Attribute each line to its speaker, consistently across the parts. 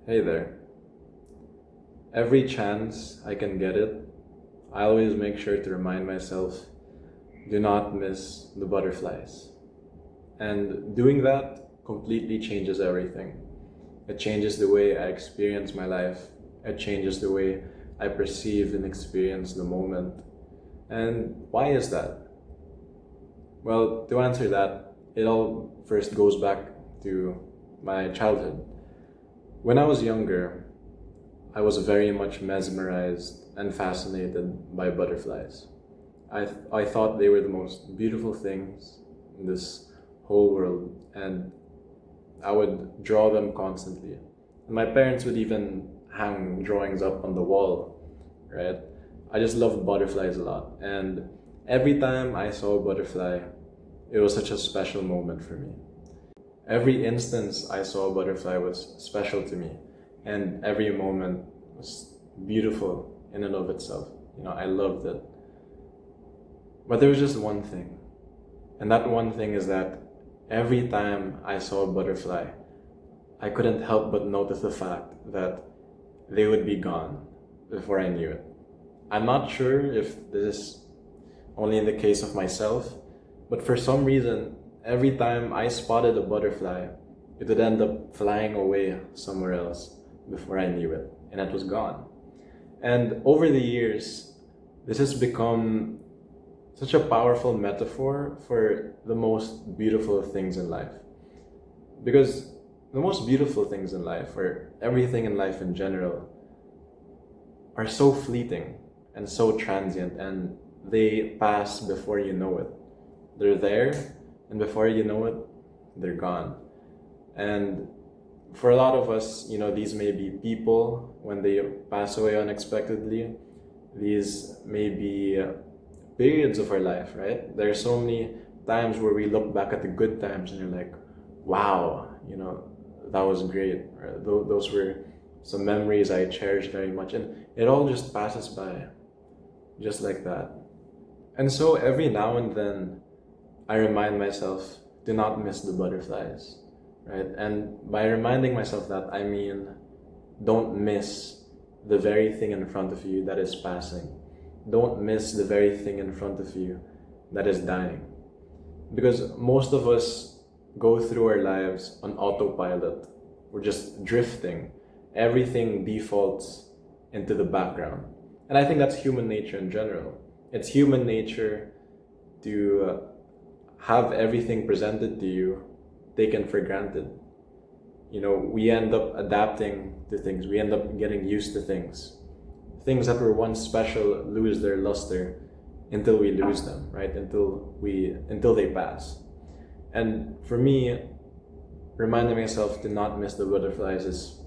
Speaker 1: Hey there. Every chance I can get it, I always make sure to remind myself, do not miss the butterflies. And doing that completely changes everything. It changes the way I experience my life. It changes the way I perceive and experience the moment. And why is that? Well, to answer that, it all first goes back to my childhood. When I was younger, I was very much mesmerized and fascinated by butterflies. I thought they were the most beautiful things in this whole world, and I would draw them constantly. And my parents would even hang drawings up on the wall, right? I just loved butterflies a lot, and every time I saw a butterfly, it was such a special moment for me. Every instance I saw a butterfly was special to me, and every moment was beautiful in and of itself. I loved it. But there was just one thing, and that one thing is that every time I saw a butterfly, I couldn't help but notice the fact that they would be gone before I knew it. I'm not sure if this is only in the case of myself, but for some reason, every time I spotted a butterfly, it would end up flying away somewhere else before I knew it, and it was gone. And over the years, this has become such a powerful metaphor for the most beautiful things in life. Because the most beautiful things in life, or everything in life in general, are so fleeting and so transient, and they pass before you know it. They're there, and before you know it, they're gone. And for a lot of us, these may be people when they pass away unexpectedly. These may be periods of our life, right? There are so many times where we look back at the good times and you're like, wow, that was great. Or those were some memories I cherish very much. And it all just passes by, just like that. And so every now and then, I remind myself, do not miss the butterflies, right? And by reminding myself that, I mean, don't miss the very thing in front of you that is passing. Don't miss the very thing in front of you that is dying. Because most of us go through our lives on autopilot. We're just drifting. Everything defaults into the background. And I think that's human nature in general. It's human nature to have everything presented to you taken for granted. We end up adapting to things. We end up getting used to things. Things that were once special lose their luster until we lose them, right? Until they pass. And for me, reminding myself to not miss the butterflies is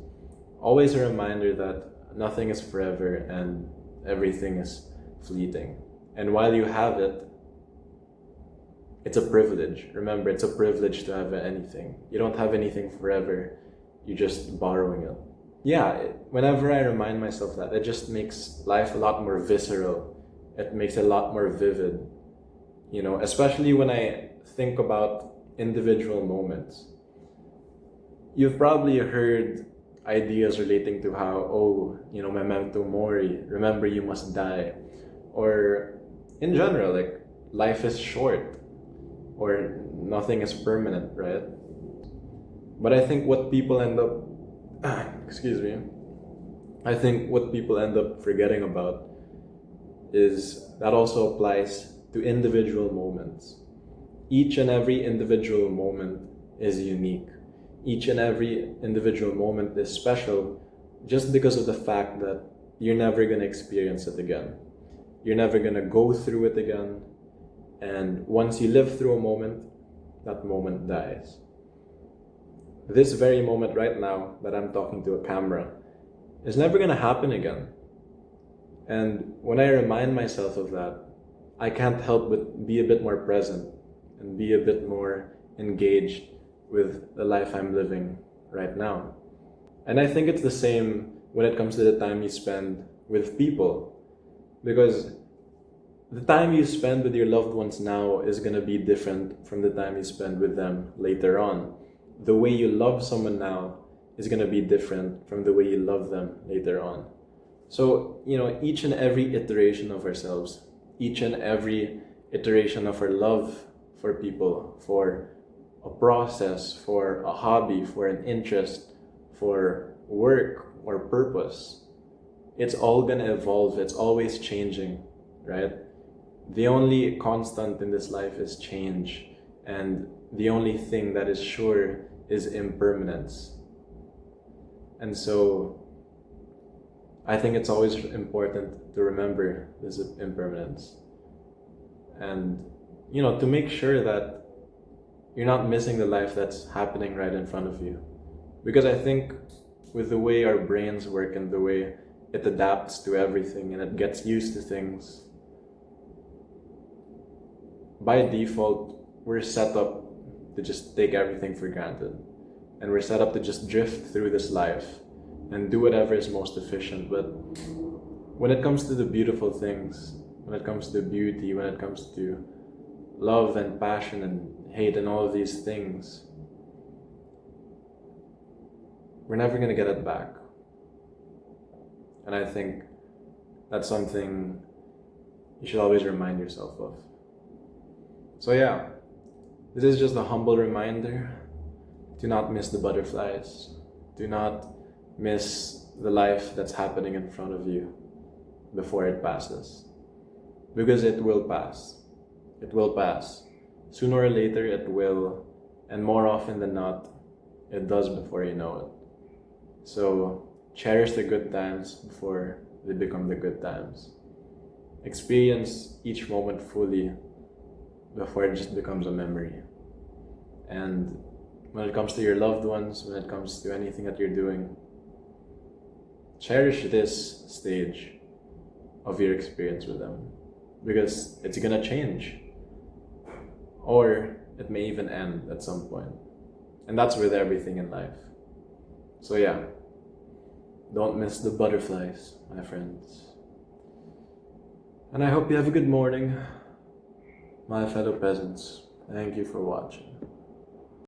Speaker 1: always a reminder that nothing is forever and everything is fleeting. And while you have it, it's a privilege. Remember, it's a privilege to have anything. You don't have anything forever. You're just borrowing it. Yeah, whenever I remind myself that, it just makes life a lot more visceral. It makes it a lot more vivid. Especially when I think about individual moments. You've probably heard ideas relating to how, memento mori, remember you must die. Or in general, like, life is short. Or nothing is permanent, right? But I think what people end up, excuse me, I think what people end up forgetting about is that also applies to individual moments. Each and every individual moment is unique. Each and every individual moment is special just because of the fact that you're never going to experience it again. You're never going to go through it again. And once you live through a moment, that moment dies. This very moment right now that I'm talking to a camera is never going to happen again. And when I remind myself of that, I can't help but be a bit more present and be a bit more engaged with the life I'm living right now. And I think it's the same when it comes to the time you spend with people. Because the time you spend with your loved ones now is going to be different from the time you spend with them later on. The way you love someone now is going to be different from the way you love them later on. So, each and every iteration of ourselves, each and every iteration of our love for people, for a process, for a hobby, for an interest, for work or purpose, it's all going to evolve. It's always changing, right? The only constant in this life is change, and the only thing that is sure is impermanence. And so I think it's always important to remember this impermanence, and to make sure that you're not missing the life that's happening right in front of you. Because I think with the way our brains work and the way it adapts to everything and it gets used to things, by default, we're set up to just take everything for granted. And we're set up to just drift through this life and do whatever is most efficient. But when it comes to the beautiful things, when it comes to beauty, when it comes to love and passion and hate and all of these things, we're never going to get it back. And I think that's something you should always remind yourself of. So yeah, this is just a humble reminder. Do not miss the butterflies. Do not miss the life that's happening in front of you before it passes. Because it will pass. It will pass. Sooner or later it will, and more often than not, it does before you know it. So cherish the good times before they become the good times. Experience each moment fully before it just becomes a memory. And when it comes to your loved ones, when it comes to anything that you're doing, cherish this stage of your experience with them, because it's gonna change, or it may even end at some point. And that's with everything in life. So yeah, don't miss the butterflies, my friends. And I hope you have a good morning, my fellow peasants. Thank you for watching.